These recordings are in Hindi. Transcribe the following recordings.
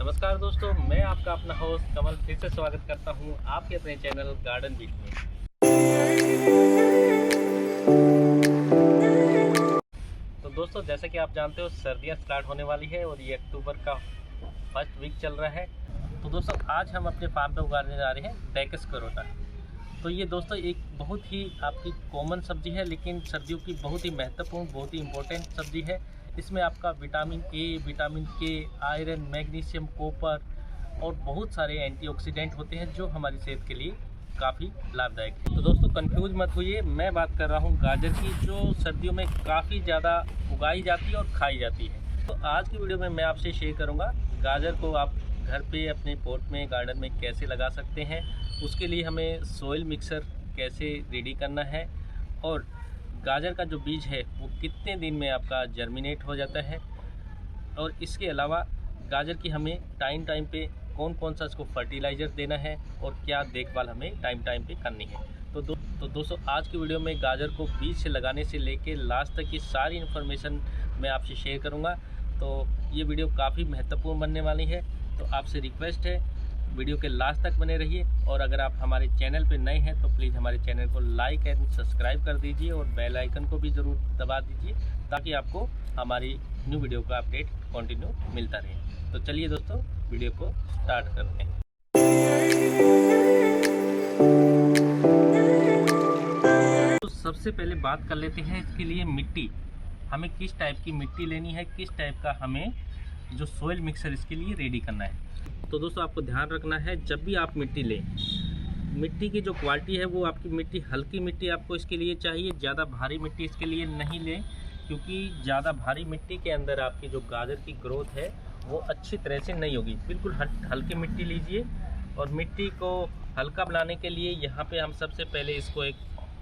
नमस्कार दोस्तों, मैं आपका अपना होस्ट कमल फिर से स्वागत करता हूं आपके अपने चैनल गार्डन बीट में। तो दोस्तों, जैसा कि आप जानते हो सर्दियां स्टार्ट होने वाली है और ये अक्टूबर का फर्स्ट वीक चल रहा है। तो दोस्तों, आज हम अपने फार्म पे उगाने जा रहे हैं डेकस करोटा। तो ये दोस्तों एक बहुत ही आपकी कॉमन सब्जी है, लेकिन सर्दियों की बहुत ही महत्वपूर्ण, बहुत ही इम्पोर्टेंट सब्जी है। इसमें आपका विटामिन ए, विटामिन के, आयरन, मैग्नीशियम, कॉपर और बहुत सारे एंटीऑक्सीडेंट होते हैं जो हमारी सेहत के लिए काफ़ी लाभदायक है। तो दोस्तों, कंफ्यूज मत होइए, मैं बात कर रहा हूँ गाजर की, जो सर्दियों में काफ़ी ज़्यादा उगाई जाती है और खाई जाती है। तो आज की वीडियो में मैं आपसे शेयर करूँगा गाजर को आप घर पे अपने पॉट में, गार्डन में कैसे लगा सकते हैं। उसके लिए हमें सॉइल मिक्सर कैसे रेडी करना है और गाजर का जो बीज है वो कितने दिन में आपका जर्मिनेट हो जाता है, और इसके अलावा गाजर की हमें टाइम टाइम पे कौन कौन सा इसको फर्टिलाइज़र देना है और क्या देखभाल हमें टाइम टाइम पे करनी है। तो दोस्तों, आज की वीडियो में गाजर को बीज से लगाने से लेके लास्ट तक की सारी इन्फॉर्मेशन मैं आपसे शेयर करूंगा। तो ये वीडियो काफ़ी महत्वपूर्ण बनने वाली है, तो आपसे रिक्वेस्ट है वीडियो के लास्ट तक बने रहिए। और अगर आप हमारे चैनल पे नए हैं तो प्लीज़ हमारे चैनल को लाइक एंड सब्सक्राइब कर दीजिए और बेल आइकन को भी ज़रूर दबा दीजिए, ताकि आपको हमारी न्यू वीडियो का अपडेट कंटिन्यू मिलता रहे। तो चलिए दोस्तों, वीडियो को स्टार्ट करते हैं। तो सबसे पहले बात कर लेते हैं इसके लिए मिट्टी, हमें किस टाइप की मिट्टी लेनी है, किस टाइप का हमें जो सोइल मिक्सर इसके लिए रेडी करना है। तो दोस्तों, आपको ध्यान रखना है जब भी आप मिट्टी लें, मिट्टी की जो क्वालिटी है वो आपकी मिट्टी हल्की मिट्टी आपको इसके लिए चाहिए, ज़्यादा भारी मिट्टी इसके लिए नहीं लें, क्योंकि ज़्यादा भारी मिट्टी के अंदर आपकी जो गाजर की ग्रोथ है वो अच्छी तरह से नहीं होगी। बिल्कुल हल्की मिट्टी लीजिए, और मिट्टी को हल्का बनाने के लिए यहाँ पे हम सबसे पहले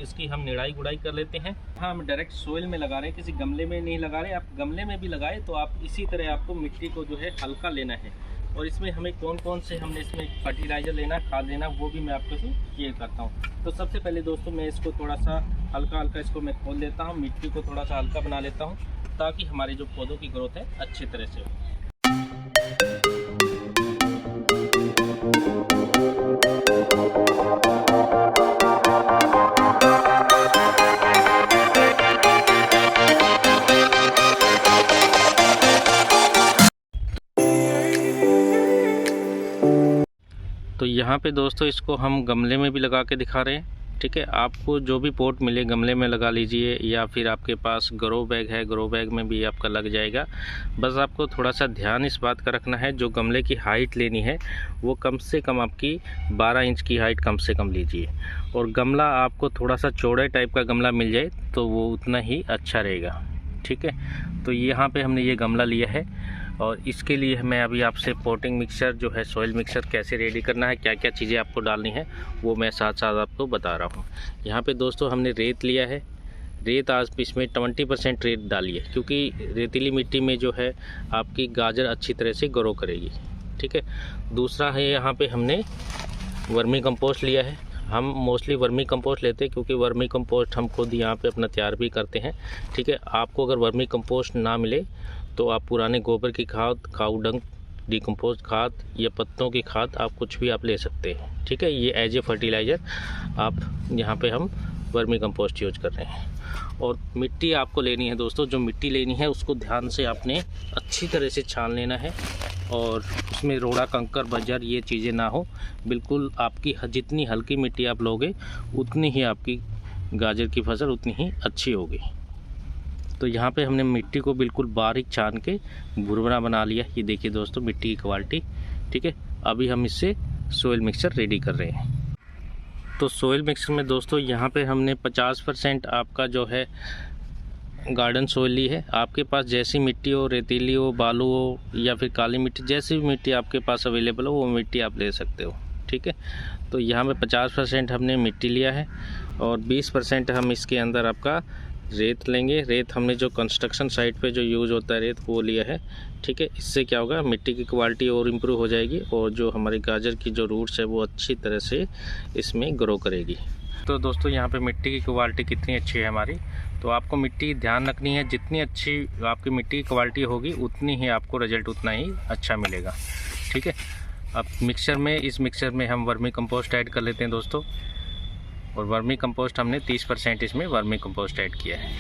इसकी हम निड़ाई गुड़ाई कर लेते हैं। हाँ, हम डायरेक्ट सोइल में लगा रहे हैं, किसी गमले में नहीं लगा रहे। आप गमले में भी लगाए तो आप इसी तरह आपको मिट्टी को जो है हल्का लेना है। और इसमें हमें कौन कौन से हमने इसमें फर्टिलाइज़र लेना, खाद लेना, वो भी मैं आपको क्लियर करता हूँ। तो सबसे पहले दोस्तों, मैं इसको थोड़ा सा हल्का इसको मैं खोल लेता हूँ, मिट्टी को थोड़ा सा हल्का बना लेता हूँ, ताकि हमारे जो पौधों की ग्रोथ है अच्छी तरह से हो। तो यहाँ पे दोस्तों, इसको हम गमले में भी लगा के दिखा रहे हैं। ठीक है, आपको जो भी पॉट मिले गमले में लगा लीजिए, या फिर आपके पास ग्रो बैग है, ग्रो बैग में भी आपका लग जाएगा। बस आपको थोड़ा सा ध्यान इस बात का रखना है, जो गमले की हाइट लेनी है वो कम से कम आपकी 12 इंच की हाइट कम से कम लीजिए। और गमला आपको थोड़ा सा चौड़े टाइप का गमला मिल जाए तो वो उतना ही अच्छा रहेगा। ठीक है, तो यहाँ पर हमने ये गमला लिया है, और इसके लिए मैं अभी आपसे पॉटिंग मिक्सर जो है, सॉइल मिक्सर कैसे रेडी करना है, क्या क्या चीज़ें आपको डालनी है, वो मैं साथ साथ आपको बता रहा हूँ। यहाँ पे दोस्तों हमने रेत लिया है। रेत आज इसमें 20% रेत डाली है, क्योंकि रेतीली मिट्टी में जो है आपकी गाजर अच्छी तरह से ग्रो करेगी। ठीक है, दूसरा है यहाँ पर हमने वर्मी कंपोस्ट लिया है। हम मोस्टली वर्मी कंपोस्ट लेते हैं, क्योंकि वर्मी कंपोस्ट हम खुद यहाँ पे अपना तैयार भी करते हैं। ठीक है, आपको अगर वर्मी कंपोस्ट ना मिले तो आप पुराने गोबर की खाद, काऊ डंग, डिकम्पोस्ट खाद या पत्तों की खाद, आप कुछ भी आप ले सकते हैं। ठीक है, ये एज ए फर्टिलाइज़र आप यहाँ पे हम वर्मी कंपोस्ट यूज कर रहे हैं। और मिट्टी आपको लेनी है दोस्तों, जो मिट्टी लेनी है उसको ध्यान से आपने अच्छी तरह से छान लेना है, और उसमें रोड़ा, कंकर, बजर ये चीज़ें ना हो। बिल्कुल आपकी जितनी हल्की मिट्टी आप लोगे उतनी ही आपकी गाजर की फसल उतनी ही अच्छी होगी। तो यहाँ पे हमने मिट्टी को बिल्कुल बारीक छान के भुरभुरा बना लिया। ये देखिए दोस्तों मिट्टी की क्वालिटी। ठीक है, अभी हम इससे सोइल मिक्सर रेडी कर रहे हैं। तो सोइल मिक्सर में दोस्तों यहाँ पे हमने 50% आपका जो है गार्डन सोइल ली है। आपके पास जैसी मिट्टी हो, रेतीली हो, बालू हो, या फिर काली मिट्टी, जैसी भी मिट्टी आपके पास अवेलेबल हो वो मिट्टी आप ले सकते हो। ठीक है, तो यहाँ पे 50% हमने मिट्टी लिया है, और 20% हम इसके अंदर आपका रेत लेंगे। रेत हमने जो कंस्ट्रक्शन साइट पे जो यूज़ होता है रेत, वो लिया है। ठीक है, इससे क्या होगा, मिट्टी की क्वालिटी और इम्प्रूव हो जाएगी, और जो हमारी गाजर की जो रूट्स है वो अच्छी तरह से इसमें ग्रो करेगी। तो दोस्तों, यहाँ पे मिट्टी की क्वालिटी कितनी अच्छी है हमारी, तो आपको मिट्टी ध्यान रखनी है। जितनी अच्छी आपकी मिट्टी की क्वालिटी होगी उतनी ही आपको रिजल्ट उतना ही अच्छा मिलेगा। ठीक है। अब इस मिक्सचर में हम वर्मी कंपोस्ट ऐड कर लेते हैं दोस्तों। और वर्मी कंपोस्ट हमने 30% इसमें वर्मी कंपोस्ट ऐड किया है।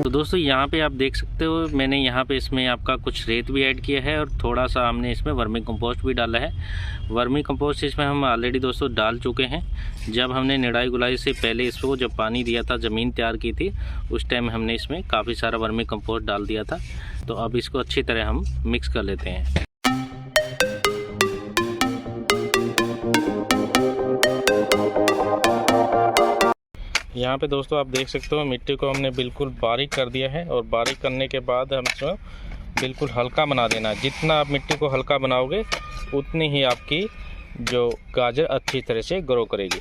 तो दोस्तों यहाँ पे आप देख सकते हो, मैंने यहाँ पे इसमें आपका कुछ रेत भी ऐड किया है और थोड़ा सा हमने इसमें वर्मी कंपोस्ट भी डाला है। वर्मी कंपोस्ट इसमें हम ऑलरेडी दोस्तों डाल चुके हैं। जब हमने निराई गुलाई से पहले इसको जब पानी दिया था, ज़मीन तैयार की थी, उस टाइम हमने इसमें काफ़ी सारा वर्मी कंपोस्ट डाल दिया था। तो अब इसको अच्छी तरह हम मिक्स कर लेते हैं। यहाँ पे दोस्तों आप देख सकते हो मिट्टी को हमने बिल्कुल बारीक कर दिया है। और बारीक करने के बाद हम इसमें बिल्कुल हल्का बना देना है। जितना आप मिट्टी को हल्का बनाओगे उतनी ही आपकी जो गाजर अच्छी तरह से ग्रो करेगी।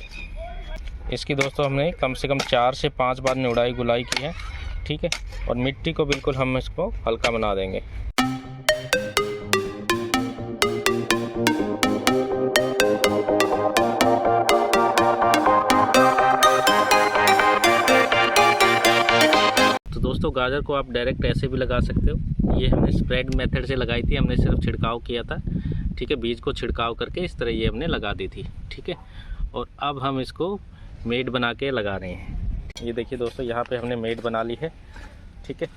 इसकी दोस्तों हमने कम से कम 4 से 5 बार निराई गुलाई की है, ठीक है। और मिट्टी को बिल्कुल हम इसको हल्का बना देंगे। दोस्तों गाजर को आप डायरेक्ट ऐसे भी लगा सकते हो। ये हमने स्प्रेड मेथड से लगाई थी, हमने सिर्फ छिड़काव किया था, ठीक है। बीज को छिड़काव करके इस तरह ये हमने लगा दी थी, ठीक है। और अब हम इसको मेड बना के लगा रहे हैं। ये देखिए दोस्तों, यहाँ पे हमने मेड बना ली है, ठीक है।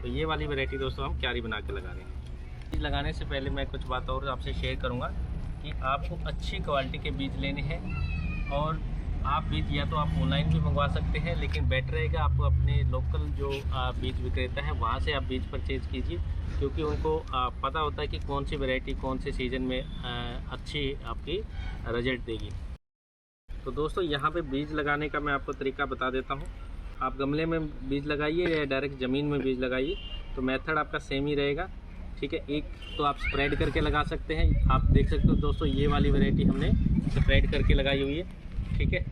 तो ये वाली वैरायटी दोस्तों हम क्यारी बना के लगा रहे हैं। बीज लगाने से पहले मैं कुछ बात और आपसे शेयर करूँगा कि आपको अच्छी क्वालिटी के बीज लेने हैं। और आप बीज या तो आप ऑनलाइन भी मंगवा सकते हैं, लेकिन बेटर रहेगा आपको अपने लोकल जो बीज विक्रेता है वहाँ से आप बीज परचेज़ कीजिए, क्योंकि उनको पता होता है कि कौन सी वैरायटी कौन से सीज़न में अच्छी आपकी रिजल्ट देगी। तो दोस्तों यहाँ पे बीज लगाने का मैं आपको तरीका बता देता हूँ। आप गमले में बीज लगाइए या डायरेक्ट ज़मीन में बीज लगाइए, तो मेथड आपका सेम ही रहेगा, ठीक है। एक तो आप स्प्रेड करके लगा सकते हैं। आप देख सकते हो दोस्तों, ये वाली वैरायटी हमने स्प्रेड करके लगाई हुई है, ठीक है।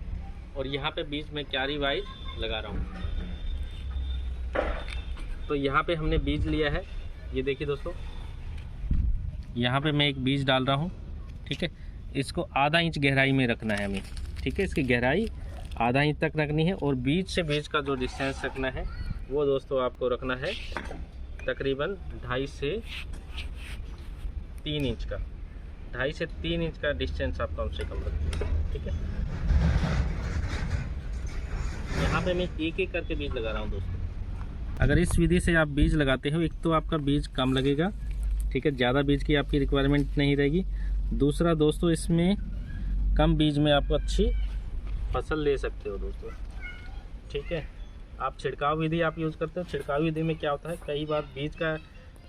और यहाँ पे बीज में क्यारी वाइज लगा रहा हूँ। तो यहाँ पे हमने बीज लिया है, ये देखिए दोस्तों, यहाँ पे मैं एक बीज डाल रहा हूँ, ठीक है। इसको आधा इंच गहराई में रखना है हमें, ठीक है। इसकी गहराई आधा इंच तक रखनी है। और बीज से बीज का जो डिस्टेंस रखना है वो दोस्तों आपको रखना है तकरीबन 2.5 से 3 इंच का। 2.5 से 3 इंच का डिस्टेंस आप कम से कम रखिए, ठीक है। यहाँ पे मैं एक एक करके बीज लगा रहा हूँ दोस्तों। अगर इस विधि से आप बीज लगाते हो, एक तो आपका बीज कम लगेगा, ठीक है, ज़्यादा बीज की आपकी रिक्वायरमेंट नहीं रहेगी। दूसरा दोस्तों, इसमें कम बीज में आप अच्छी फसल ले सकते हो दोस्तों, ठीक है। आप छिड़काव विधि आप यूज़ करते हो। छिड़काव विधि में क्या होता है, कई बार बीज का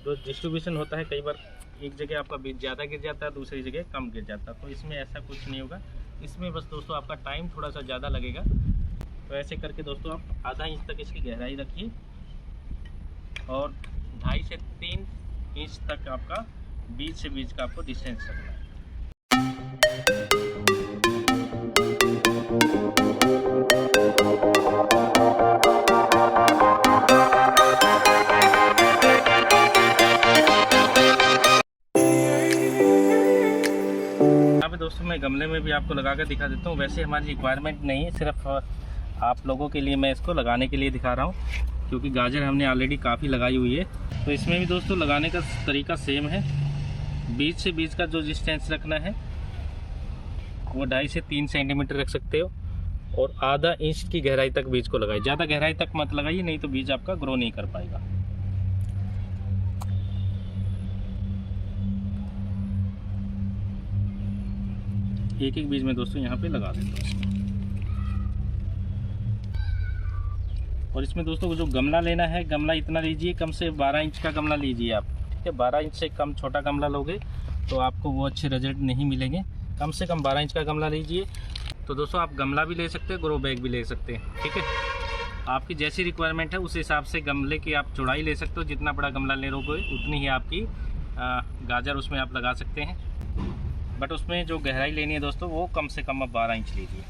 जो डिस्ट्रीब्यूशन होता है, कई बार एक जगह आपका बीज ज़्यादा गिर जाता है, दूसरी जगह कम गिर जाता है। तो इसमें ऐसा कुछ नहीं होगा। इसमें बस दोस्तों आपका टाइम थोड़ा सा ज़्यादा लगेगा। तो ऐसे करके दोस्तों आप आधा इंच तक इसकी गहराई रखिए और 2.5 से 3 इंच तक आपका बीज से बीज का आपको डिस्टेंस रखना है। यहाँ पे दोस्तों मैं गमले में भी आपको लगा कर दिखा देता हूँ। वैसे हमारी रिक्वायरमेंट नहीं है, सिर्फ आप लोगों के लिए मैं इसको लगाने के लिए दिखा रहा हूँ, क्योंकि गाजर हमने ऑलरेडी काफ़ी लगाई हुई है। तो इसमें भी दोस्तों लगाने का तरीका सेम है। बीज से बीज का जो डिस्टेंस रखना है वो 2.5 से 3 सेंटीमीटर रख सकते हो। और आधा इंच की गहराई तक बीज को लगाइए। ज़्यादा गहराई तक मत लगाइए, नहीं तो बीज आपका ग्रो नहीं कर पाएगा। एक एक बीज में दोस्तों यहाँ पे लगा देते हैं। और इसमें दोस्तों जो गमला लेना है, गमला इतना लीजिए, कम से 12 इंच का गमला लीजिए आप, ठीक है। 12 इंच से कम छोटा गमला लोगे तो आपको वो अच्छे रिजल्ट नहीं मिलेंगे। कम से कम 12 इंच का गमला लीजिए। तो दोस्तों आप गमला भी ले सकते हैं, ग्रो बैग भी ले सकते हैं, ठीक है। आपकी जैसी रिक्वायरमेंट है उस हिसाब से गमले की आप चौड़ाई ले सकते हो। जितना बड़ा गमला ले लोगे उतनी ही आपकी गाजर उसमें आप लगा सकते हैं। बट उसमें जो गहराई लेनी है दोस्तों वो कम से कम आप 12 इंच लीजिए।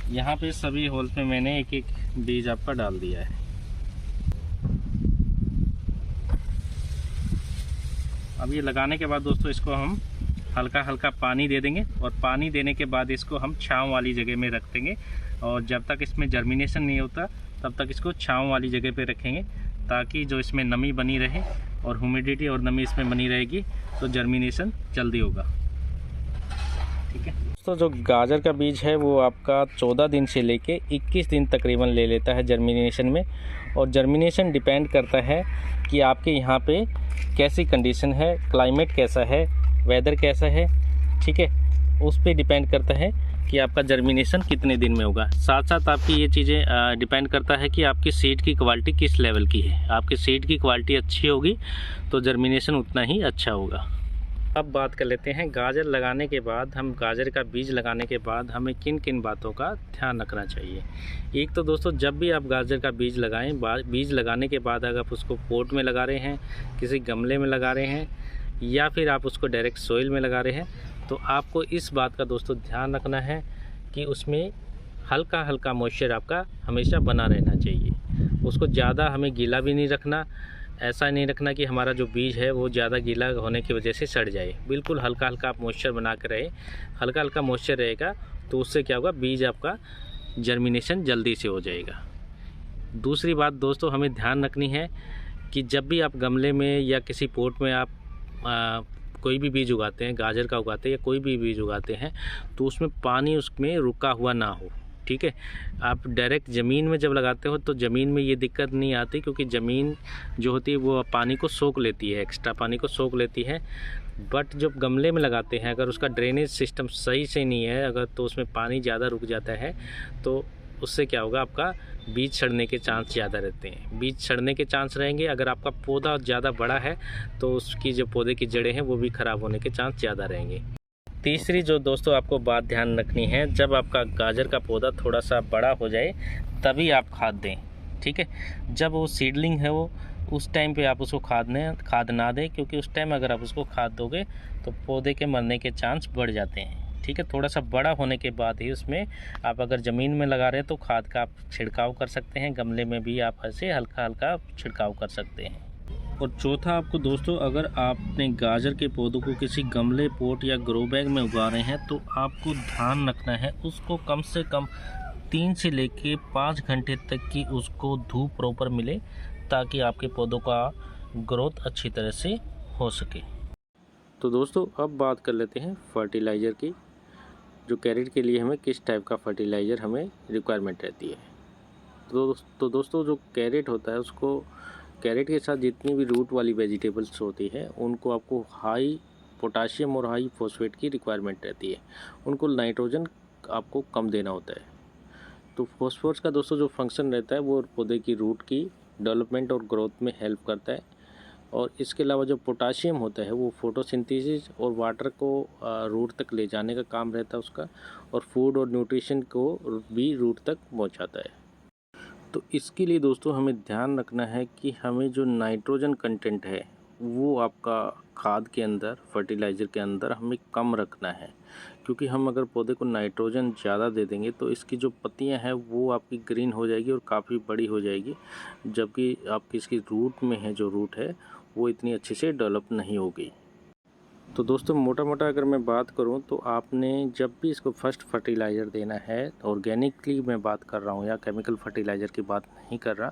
यहाँ पे सभी होल पे मैंने एक एक बीज आपका डाल दिया है। अब ये लगाने के बाद दोस्तों इसको हम हल्का हल्का पानी दे देंगे। और पानी देने के बाद इसको हम छांव वाली जगह में रख देंगे। और जब तक इसमें जर्मिनेशन नहीं होता तब तक इसको छांव वाली जगह पे रखेंगे, ताकि जो इसमें नमी बनी रहे और ह्यूमिडिटी और नमी इसमें बनी रहेगी तो जर्मिनेशन जल्दी होगा। ठीक है। तो जो गाजर का बीज है वो आपका 14 दिन से लेके 21 दिन तकरीबन ले लेता है जर्मिनेशन में। और जर्मिनेशन डिपेंड करता है कि आपके यहाँ पे कैसी कंडीशन है, क्लाइमेट कैसा है, वेदर कैसा है। ठीक है, उस पे डिपेंड करता है कि आपका जर्मिनेशन कितने दिन में होगा। साथ साथ आपकी ये चीज़ें डिपेंड करता है कि आपकी सीड की क्वालिटी किस लेवल की है। आपकी सीड की क्वालिटी अच्छी होगी तो जर्मिनेशन उतना ही अच्छा होगा। अब बात कर लेते हैं गाजर लगाने के बाद, हम गाजर का बीज लगाने के बाद हमें किन किन बातों का ध्यान रखना चाहिए। एक तो दोस्तों, जब भी आप गाजर का बीज लगाएं, बीज लगाने के बाद अगर आप उसको पॉट में लगा रहे हैं, किसी गमले में लगा रहे हैं या फिर आप उसको डायरेक्ट सोइल में लगा रहे हैं, तो आपको इस बात का दोस्तों ध्यान रखना है कि उसमें हल्का हल्का मॉइस्चर आपका हमेशा बना रहना चाहिए। उसको ज़्यादा हमें गीला भी नहीं रखना, ऐसा नहीं रखना कि हमारा जो बीज है वो ज़्यादा गीला होने की वजह से सड़ जाए। बिल्कुल हल्का हल्का आप मॉइस्चर बना कर रहे, हल्का हल्का मॉइस्चर रहेगा तो उससे क्या होगा, बीज आपका जर्मिनेशन जल्दी से हो जाएगा। दूसरी बात दोस्तों हमें ध्यान रखनी है कि जब भी आप गमले में या किसी पॉट में आप कोई भी बीज उगाते हैं, गाजर का उगाते हैं या कोई भी बीज उगाते हैं, तो उसमें पानी उसमें रुका हुआ ना हो। ठीक है, आप डायरेक्ट ज़मीन में जब लगाते हो तो ज़मीन में ये दिक्कत नहीं आती, क्योंकि ज़मीन जो होती है वो पानी को सोख लेती है, एक्स्ट्रा पानी को सोख लेती है। बट जब गमले में लगाते हैं, अगर उसका ड्रेनेज सिस्टम सही से नहीं है, अगर तो उसमें पानी ज़्यादा रुक जाता है तो उससे क्या होगा, आपका बीज सड़ने के चांस ज़्यादा रहते हैं। बीज सड़ने के चांस रहेंगे। अगर आपका पौधा ज़्यादा बड़ा है तो उसकी जो पौधे की जड़ें हैं वो भी ख़राब होने के चांस ज़्यादा रहेंगे। तीसरी जो दोस्तों आपको बात ध्यान रखनी है, जब आपका गाजर का पौधा थोड़ा सा बड़ा हो जाए तभी आप खाद दें। ठीक है, जब वो सीडलिंग है वो उस टाइम पे आप उसको खाद ना दें, क्योंकि उस टाइम अगर आप उसको खाद दोगे तो पौधे के मरने के चांस बढ़ जाते हैं। ठीक है, थोड़ा सा बड़ा होने के बाद ही उसमें आप अगर ज़मीन में लगा रहे हैं तो खाद का आप छिड़काव कर सकते हैं, गमले में भी आप ऐसे हल्का हल्का छिड़काव कर सकते हैं। और चौथा आपको दोस्तों, अगर आपने गाजर के पौधों को किसी गमले, पॉट या ग्रो बैग में उगा रहे हैं तो आपको ध्यान रखना है उसको कम से कम 3 से लेके 5 घंटे तक की उसको धूप प्रॉपर मिले, ताकि आपके पौधों का ग्रोथ अच्छी तरह से हो सके। तो दोस्तों अब बात कर लेते हैं फर्टिलाइज़र की, जो कैरेट के लिए हमें किस टाइप का फर्टिलाइज़र हमें रिक्वायरमेंट रहती है। तो दोस्तों जो कैरेट होता है, उसको कैरेट के साथ जितनी भी रूट वाली वेजिटेबल्स होती है उनको आपको हाई पोटाशियम और हाई फॉस्फेट की रिक्वायरमेंट रहती है। उनको नाइट्रोजन आपको कम देना होता है। तो फॉस्फोरस का दोस्तों जो फंक्शन रहता है वो पौधे की रूट की डेवलपमेंट और ग्रोथ में हेल्प करता है। और इसके अलावा जो पोटाशियम होता है वो फोटोसिंथेसिस और वाटर को रूट तक ले जाने का काम रहता है उसका, और फूड और न्यूट्रिशन को भी रूट तक पहुंचाता है। तो इसके लिए दोस्तों हमें ध्यान रखना है कि हमें जो नाइट्रोजन कंटेंट है वो आपका खाद के अंदर, फर्टिलाइज़र के अंदर हमें कम रखना है। क्योंकि हम अगर पौधे को नाइट्रोजन ज़्यादा दे देंगे तो इसकी जो पत्तियां हैं वो आपकी ग्रीन हो जाएगी और काफ़ी बड़ी हो जाएगी, जबकि आपकी इसकी रूट में है, जो रूट है वो इतनी अच्छे से डेवलप नहीं होगी। तो दोस्तों मोटा मोटा अगर मैं बात करूं तो आपने जब भी इसको फर्स्ट फर्टिलाइज़र देना है, ऑर्गेनिकली मैं बात कर रहा हूं या केमिकल फर्टिलाइज़र की बात नहीं कर रहा,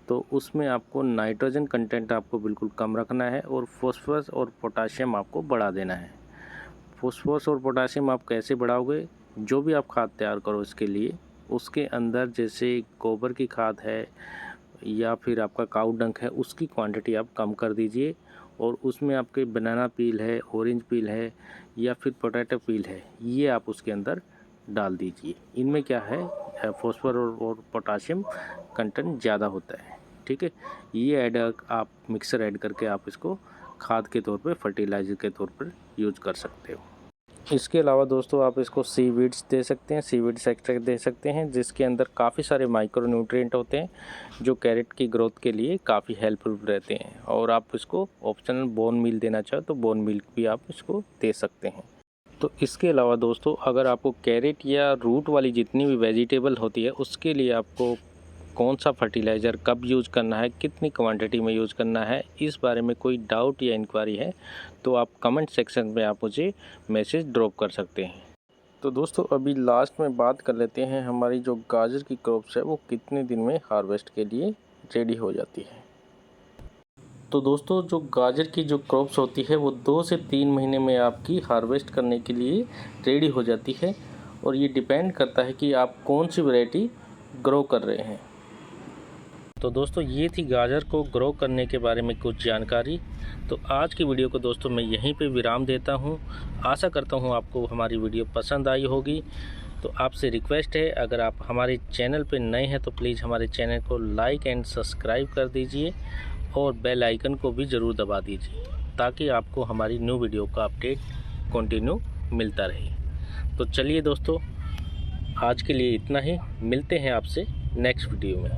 तो उसमें आपको नाइट्रोजन कंटेंट आपको बिल्कुल कम रखना है और फॉस्फोरस और पोटाशियम आपको बढ़ा देना है। फॉस्फोरस और पोटाशियम आप कैसे बढ़ाओगे, जो भी आप खाद तैयार करो इसके लिए, उसके अंदर जैसे गोबर की खाद है या फिर आपका काऊ डंक है, उसकी क्वांटिटी आप कम कर दीजिए। और उसमें आपके बनाना पील है, ऑरेंज पील है या फिर पोटैटो पील है, ये आप उसके अंदर डाल दीजिए। इनमें क्या है, फॉस्फोरस और पोटाशियम कंटेंट ज़्यादा होता है। ठीक है, ये आप मिक्सर ऐड करके आप इसको खाद के तौर पे, फर्टिलाइज़र के तौर पर यूज़ कर सकते हो। इसके अलावा दोस्तों आप इसको सीवीड्स दे सकते हैं, सीवीड्स एक्सट्रैक्ट दे सकते हैं, जिसके अंदर काफ़ी सारे माइक्रो न्यूट्रिएंट होते हैं जो कैरेट की ग्रोथ के लिए काफ़ी हेल्पफुल रहते हैं। और आप इसको ऑप्शनल बोन मील देना चाहो तो बोन मील भी आप इसको दे सकते हैं। तो इसके अलावा दोस्तों अगर आपको कैरेट या रूट वाली जितनी भी वेजिटेबल होती है उसके लिए आपको कौन सा फर्टिलाइज़र कब यूज़ करना है, कितनी क्वांटिटी में यूज़ करना है, इस बारे में कोई डाउट या इंक्वायरी है तो आप कमेंट सेक्शन में आप मुझे मैसेज ड्रॉप कर सकते हैं। तो दोस्तों अभी लास्ट में बात कर लेते हैं, हमारी जो गाजर की क्रॉप्स है वो कितने दिन में हार्वेस्ट के लिए रेडी हो जाती है। तो दोस्तों जो गाजर की जो क्रॉप्स होती है वो 2 से 3 महीने में आपकी हार्वेस्ट करने के लिए रेडी हो जाती है, और ये डिपेंड करता है कि आप कौन सी वैरायटी ग्रो कर रहे हैं। तो दोस्तों ये थी गाजर को ग्रो करने के बारे में कुछ जानकारी। तो आज की वीडियो को दोस्तों मैं यहीं पे विराम देता हूँ। आशा करता हूँ आपको हमारी वीडियो पसंद आई होगी। तो आपसे रिक्वेस्ट है, अगर आप हमारे चैनल पे नए हैं तो प्लीज़ हमारे चैनल को लाइक एंड सब्सक्राइब कर दीजिए और बेल आइकन को भी ज़रूर दबा दीजिए, ताकि आपको हमारी न्यू वीडियो का अपडेट कंटिन्यू मिलता रहे। तो चलिए दोस्तों, आज के लिए इतना ही। मिलते हैं आपसे नेक्स्ट वीडियो में।